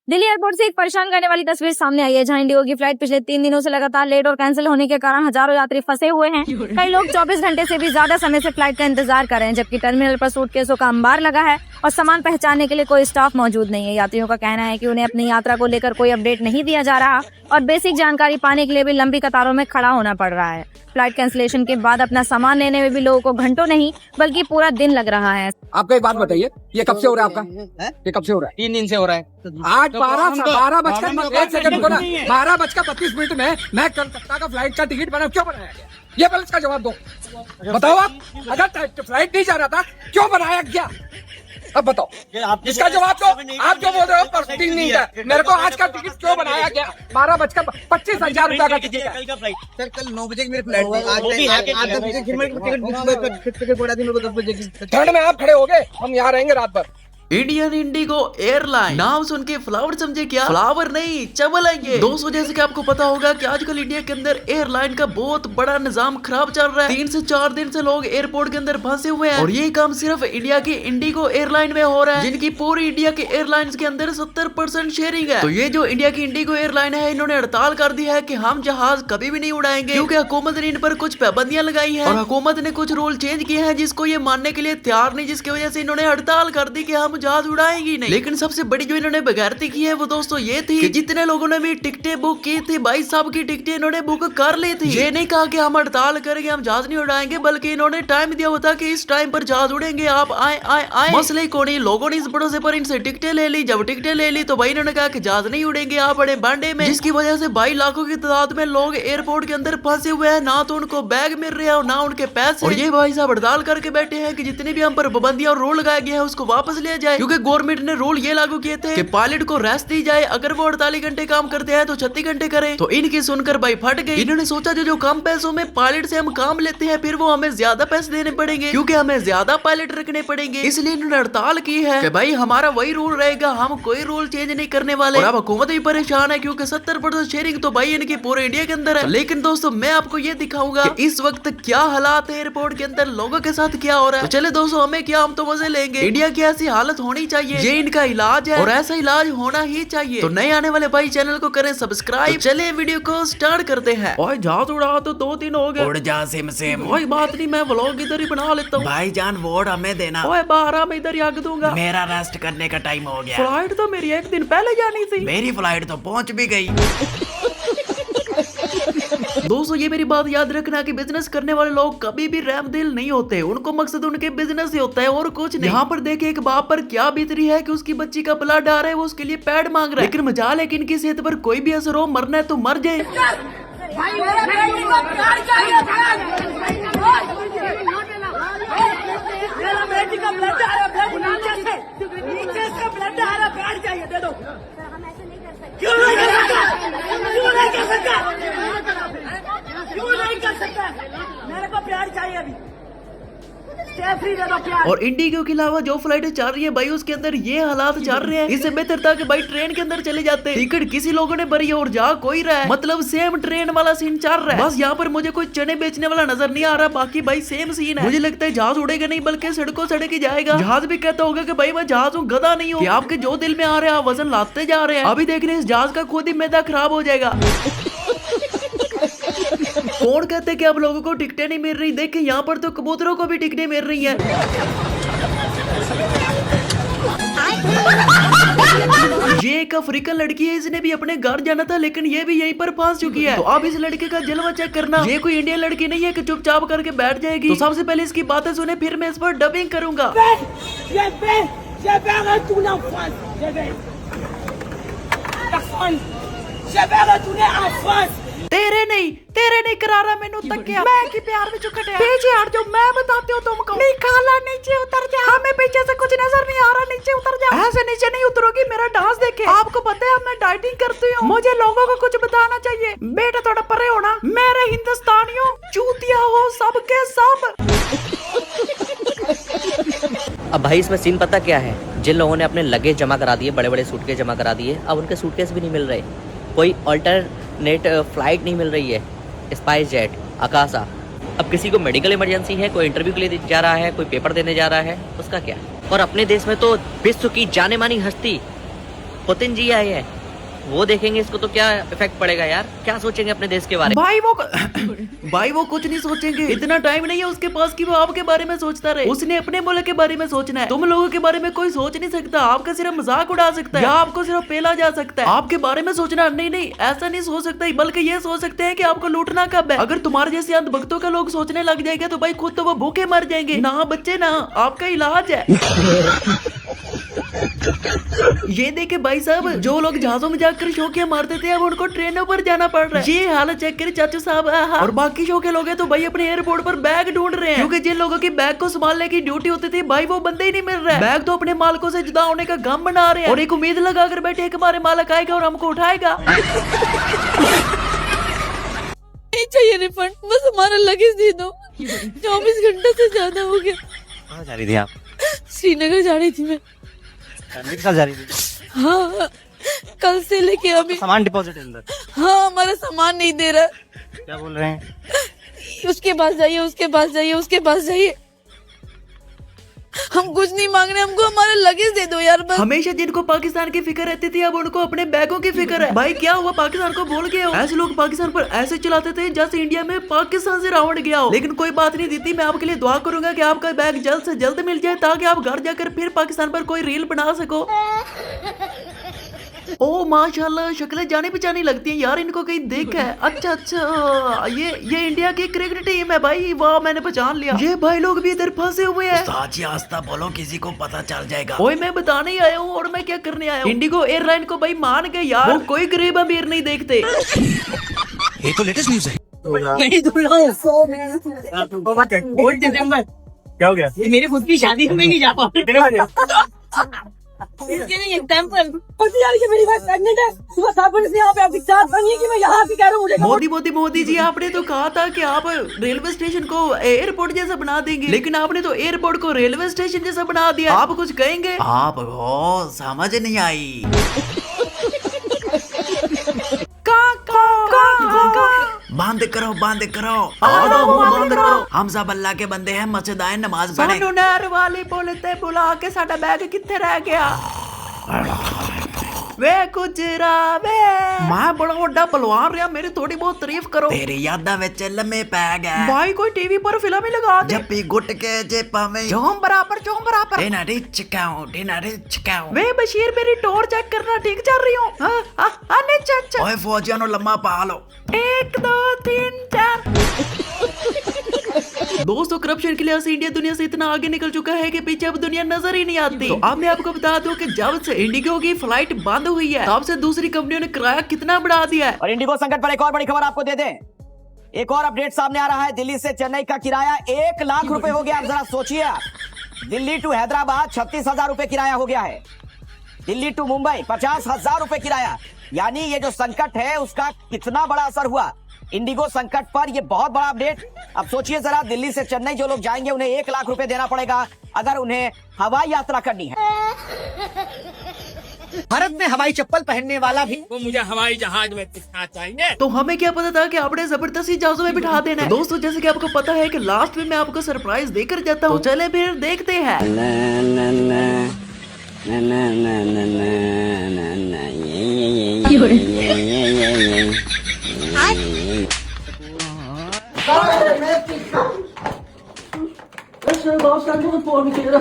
Delhi airport से एक परेशान करने वाली तस्वीर सामने आई है, जहां इंडिगो की फ्लाइट पिछले 3 दिनों से लगातार लेट और कैंसिल होने के कारण हजारों यात्री फंसे हुए हैं। कई लोग 24 घंटे से भी ज्यादा समय से फ्लाइट का इंतजार कर रहे हैं, जबकि टर्मिनल पर सूटकेसों का अंबार लगा है और सामान पहचानने के लिए कोई स्टाफ मौजूद नहीं है। यात्रियों का कहना है कि उन्हें अपनी यात्रा को लेकर कोई अपडेट नहीं दिया जा रहा और बेसिक जानकारी पाने के लिए भी लंबी कतारों में खड़ा होना पड़ रहा है। फ्लाइट कैंसिलेशन के बाद अपना सामान लेने में भी लोगों को घंटों नहीं बल्कि पूरा दिन लग रहा है। आपका एक बात बताइए, ये कब से हो रहा है आपका? ये कब से हो रहा है? 3 दिन से हो रहा है। 12:32 में मैं कलकत्ता का फ्लाइट का टिकट बनाया, क्यों बनाया गया? ये पहले इसका जवाब दो। बताओ आप, अगर फ्लाइट नहीं जा रहा था क्यों बनाया गया? अब बताओ, इसका जवाब दो। आप जो बोल रहे हो 3 दिन का, मेरे को आज का टिकट क्यों बनाया गया? 12,25,000 रुपया का टिकट है। सर कल 9 बजे की मेरी फ्लाइट थी, आज ठंड में आप खड़े हो गए, हम यहाँ रहेंगे रात भर। इंडियन इंडिगो एयरलाइन नाम सुन के फ्लावर समझे क्या? फ्लावर नहीं, चवल आएंगे। दोस्तों जैसे कि आपको पता होगा कि आजकल इंडिया के अंदर एयरलाइन का बहुत बड़ा निजाम खराब चल रहा है। 3 से 4 दिन से लोग एयरपोर्ट के अंदर फंसे हुए हैं और ये काम सिर्फ इंडिया की इंडिगो एयरलाइन में हो रहा है, जिनकी पूरी इंडिया के एयरलाइंस के अंदर 70% शेयरिंग है। तो ये जो इंडिया की इंडिगो एयरलाइन है, इन्होंने हड़ताल कर दी है कि हम जहाज कभी भी नहीं उड़ाएंगे, क्योंकि हुकूमत ने इन पर कुछ पाबंदियां लगाई है और हुकूमत ने कुछ रूल चेंज किए हैं जिसको ये मानने के लिए तैयार नहीं, जिसकी वजह से इन्होंने हड़ताल कर दी कि हम जहाज उड़ाएंगे नहीं। लेकिन सबसे बड़ी जो इन्होंने बेगैरती की है वो दोस्तों ये थी कि जितने लोगों ने भी टिकटें बुक की थी, भाई साहब की टिकटें इन्होंने बुक कर ली थी। ये नहीं कहा कि हम हड़ताल करेंगे, हम जहाज नहीं उड़ाएंगे, बल्कि इन्होंने टाइम दिया हुआ था कि इस टाइम पर जहाज उड़ेंगे, आप आए आए आए। मसले को नहीं, लोगों ने इस भरोसे पर इनसे टिकटें ले ली। जब टिकटें ले ली तो भाई इन्होंने कहा कि जहाज नहीं उड़ेंगे, आप बड़े बांडे में, जिसकी वजह से भाई लाखों की तादाद में लोग एयरपोर्ट के अंदर फंसे हुए हैं। ना तो उनको बैग मिल रहे हैं और ना उनके पैसे। और ये भाई साहब हड़ताल करके बैठे हैं कि जितने भी हम पर पाबंदियां और रूल लगाया गया है उसको वापस लिया जाए, क्योंकि गवर्नमेंट ने रूल ये लागू किए थे कि पायलट को रेस्ट दी जाए। अगर वो 48 घंटे काम करते हैं तो 36 घंटे करें। तो इनकी सुनकर भाई फट गई। इन्होंने सोचा जो कम पैसों में पायलट से हम काम लेते हैं, फिर वो हमें ज्यादा पैसे देने पड़ेंगे, क्योंकि हमें ज्यादा पायलट रखने पड़ेंगे। इसलिए इन्होंने हड़ताल की है कि भाई हमारा वही रूल रहेगा, हम कोई रूल चेंज नहीं करने वाले। और अब हुकूमत भी परेशान है क्योंकि 70% शेयरिंग तो भाई इनकी पूरे इंडिया के अंदर है। लेकिन दोस्तों मैं आपको ये दिखाऊंगा कि इस वक्त क्या हालात है एयरपोर्ट के अंदर, लोगों के साथ क्या हो रहा है। तो चले दोस्तों, हमें क्या, हम तो मजे लेंगे। इंडिया की ऐसी हालत होनी चाहिए, ये इनका इलाज है और ऐसा इलाज होना ही चाहिए। तो नए आने वाले भाई चैनल को करें सब्सक्राइब। तो चले वीडियो को स्टार्ट करते हैं। भाई जहाज उड़ा तो 2 दिन हो गए। उड़ जा सिम सिम। कोई बात नहीं, मैं व्लॉग इधर ही बना लेता हूँ। भाईजान वोट हमें देना। ओए 12 में इधर ही आग दूंगा। मेरा रेस्ट करने का टाइम हो गया। फ्लाइट तो मेरी 1 दिन पहले जानी थी। मेरी फ्लाइट तो पहुंच भी गई। दोस्तों ये मेरी बात याद रखना कि बिजनेस करने वाले लोग कभी भी रहमदिल नहीं होते, उनको मकसद उनके बिजनेस ही होता है और कुछ नहीं। यहाँ पर देखिए एक बाप पर क्या बीत रही है कि उसकी बच्ची का ब्लड आ रहा है, वो उसके लिए पैड मांग रहा है। लेकिन मजाल है कि इनकी सेहत पर कोई भी असर हो, मरना है तो मर जाए। मेरे को प्यार चाहिए अभी। और इंडिगो के अलावा जो फ्लाइटें चल रही है भाई उसके अंदर ये हालात चल रहे हैं। इससे बेहतर था कि भाई ट्रेन के अंदर चले जाते। टिकट किसी लोगों ने भरी है और जा कोई रहा है, मतलब सेम ट्रेन वाला सीन चल रहा है। बस यहाँ पर मुझे कोई चने बेचने वाला नजर नहीं आ रहा, बाकी भाई सेम सीन है। मुझे लगता है जहाज उड़ेगा नहीं बल्कि सड़कों सड़क ही जाएगा। जहाज भी कहता होगा कि भाई मैं जहाज हूँ, गधा नहीं हूँ। आपके जो दिल में आ रहे हैं आप वजन लाते जा रहे हैं। अभी देखने इस जहाज का खुद ही मैदा खराब हो जाएगा। कौन कहते हैं कि अब लोगों को टिकटें नहीं मिल रही? देखिए यहाँ पर तो कबूतरों को भी टिकटें मिल रही हैं। ये एक अफ्रीकन लड़की है, इसने भी अपने घर जाना था लेकिन ये भी यहीं पर फंस चुकी है। तो अब इस लड़के का जलवा चेक करना। ये कोई इंडियन लड़की नहीं है कि चुपचाप करके बैठ जाएगी। तो सबसे पहले इसकी बातें सुने, फिर मैं इस पर डबिंग करूंगा। तेरे नहीं करा रहा मैनू तकिया। मैं की प्यार में चुकट है। पीछे हट जाओ, मैं बताती हूँ तुमको। नहीं खाला, नीचे उतर जा। हमें पीछे से कुछ नजर नहीं आ रहा, नीचे उतर जा। ऐसे नीचे नहीं उतरोगी, मेरा डांस देखे। आपको पता है मैं डाइटिंग करती हूँ, मुझे लोगों को कुछ बताना चाहिए। बेटा थोड़ा परे होना, मेरे हिंदुस्तानियों चूतिया हो सबके सब। अब भाई इसमें सीन पता क्या है, जिन लोगों ने अपने लगेज जमा करा दिए, बड़े बड़े सूटकेस जमा करा दिए, अब उनके सूटकेस भी नहीं मिल रहे। कोई अल्टरनेट फ्लाइट नहीं मिल रही है, स्पाइस जेट, आकाशा। अब किसी को मेडिकल इमरजेंसी है, कोई इंटरव्यू के लिए जा रहा है, कोई पेपर देने जा रहा है, उसका क्या? और अपने देश में तो विश्व की जाने मानी हस्ती पुतिन जी आए हैं, वो देखेंगे इसको तो क्या इफेक्ट पड़ेगा यार, क्या सोचेंगे अपने देश के बारे में। भाई वो कुछ नहीं सोचेंगे, इतना टाइम नहीं है उसके पास कि वो आपके बारे में सोचता रहे। उसने अपने मुल्क के बारे में सोचना है। तुम लोगों के बारे में कोई सोच नहीं सकता, आपका सिर्फ मजाक उड़ा सकता है या आपको सिर्फ पेला जा सकता है। आपके बारे में सोचना नहीं, ऐसा नहीं सोच सकता, बल्कि ये सोच सकते हैं कि आपको लूटना कब है। अगर तुम्हारे जैसे अंधभक्तों का लोग सोचने लग जाएंगे तो भाई खुद तो वो भूखे मर जाएंगे। ना बच्चे ना, आपका इलाज है। ये देखे भाई साहब, जो लोग जहाजों में जाकर शौकिया मारते थे अब उनको ट्रेनों पर जाना पड़ रहा है। ये हालत चेक करे चाचू साहब। और बाकी शौके लोग हैं तो भाई अपने एयरपोर्ट पर बैग ढूंढ रहे हैं, क्योंकि जिन लोगों की बैग को संभालने की ड्यूटी होती थी भाई वो बंदे ही नहीं मिल रहा है। बैग तो अपने मालिकों से जुदा होने का गम बना रहे हैं और एक उम्मीद लगा कर बैठे कि हमारे मालिक आएगा और हमको उठाएगा। नहीं चाहिए रिफंड, बस हमारा लगेज दे दो। 24 घंटे से ज्यादा हो गया। कहाँ जा रही थी आप? श्रीनगर जा रही थी मैं। फैमिली के साथ जा रही थी? हाँ, कल से लेके अभी। सामान डिपॉजिट अंदर? हाँ, हमारा सामान नहीं दे रहा। क्या बोल रहे हैं? उसके पास जाइए, उसके पास जाइए, उसके पास जाइए। हम कुछ नहीं मांग रहे, हमको हमारा लगेज दे दो यार बस। हमेशा जिनको पाकिस्तान की फिक्र रहती थी अब उनको अपने बैगों की फिक्र है। भाई क्या हुआ, पाकिस्तान को भूल गए हो? ऐसे लोग पाकिस्तान पर ऐसे चलाते थे जैसे इंडिया में पाकिस्तान से रावण गया हो। लेकिन कोई बात नहीं दीदी, मैं आपके लिए दुआ करूंगा कि आपका बैग जल्द से जल्द मिल जाए ताकि आप घर जाकर फिर पाकिस्तान पर कोई रील बना सको। ओ माशाल्लाह, शक्लें जानी पहचानी लगती हैं यार, इनको कहीं देखा है। अच्छा, ये इंडिया की क्रिकेट टीम है भाई, वाह मैंने पहचान लिया। ये भाई लोग भी इधर फंसे हुए हैं। साची आस्था बोलो, किसी को पता चल जाएगा। ओए मैं बताने ही आया हूँ और मैं क्या करने आया हूँ। इंडिगो एयरलाइन को भाई मान गए यार, वो कोई गरीब अमीर नहीं देखते। ये तो लेटेस्ट न्यूज है। नहीं दूर दिसंबर क्या हो गया? ये मेरी खुद की शादी में नहीं जा पाऊंगी। इसके लिए टेम्पल पति यार कि मेरी बात प्रेग्नेंट है। सुबह 7 बजे से यहाँ पे आपकी चार बनी है कि मैं यहाँ भी कह रहा हूँ मुझे। मोदी जी, आपने तो कहा था कि आप रेलवे स्टेशन को एयरपोर्ट जैसा बना देंगे, लेकिन आपने तो एयरपोर्ट को रेलवे स्टेशन जैसा बना दिया। आप कुछ कहेंगे? आप हो समझ नहीं आई। बंद करो बंद करो, हम सब अल्लाह के बंदे हैं, मस्जिद आए नमाज पढ़े। सानू नहर वाली बोलते बुला के साडा बैग कित्थे रह गया? वे गुजरा वे, मैं बड़ा बड़ा पहलवान रहा, मेरी थोड़ी बहुत तारीफ करो। तेरी यादा विच लम्मे पै गए भाई, कोई टीवी पर फिल्म ही लगा दे। जप्पी गुट के जेबा में जोम बराबर। डिना रिच काऊ। वे बशीर, मेरी टोर चेक करना ठीक चल रही हूँ? अच्छा। ओए फौजियों नु लम्मा पा लो। 1 2 3 4। दोस्तों, करप्शन के लिहाज से इंडिया दुनिया से इतना आगे निकल चुका है कि पीछे अब दुनिया नजर ही नहीं आती। तो अब मैं आपको बता दूं कि जब से इंडिगो की फ्लाइट बंद हुई है तब से दूसरी कंपनियों ने किराया कितना बढ़ा दिया है। और इंडिगो संकट पर एक और बड़ी खबर आपको दे दें। एक और अपडेट सामने आ रहा है। दिल्ली से चेन्नई का किराया 1 लाख रुपए हो गया। आप जरा सोचिए, दिल्ली टू हैदराबाद 36,000 रुपए किराया हो गया है। दिल्ली टू मुंबई 50,000 रुपए किराया। यानी ये जो संकट है उसका कितना बड़ा असर हुआ इंडिगो संकट पर। ये बहुत बड़ा अपडेट। अब सोचिए जरा, दिल्ली से चेन्नई जो लोग जाएंगे उन्हें 1 लाख रुपए देना पड़ेगा अगर उन्हें हवाई यात्रा करनी है। भारत में हवाई चप्पल पहनने वाला भी वो मुझे हवाई जहाज में दिखना चाहिए। तो हमें क्या पता था कि आपने जबरदस्ती जहाजों में बिठा देना है। दोस्तों, जैसे कि आपको पता है कि लास्ट में मैं आपको सरप्राइज देकर जाता हूँ, तो चले फिर देखते हैं। फोन किया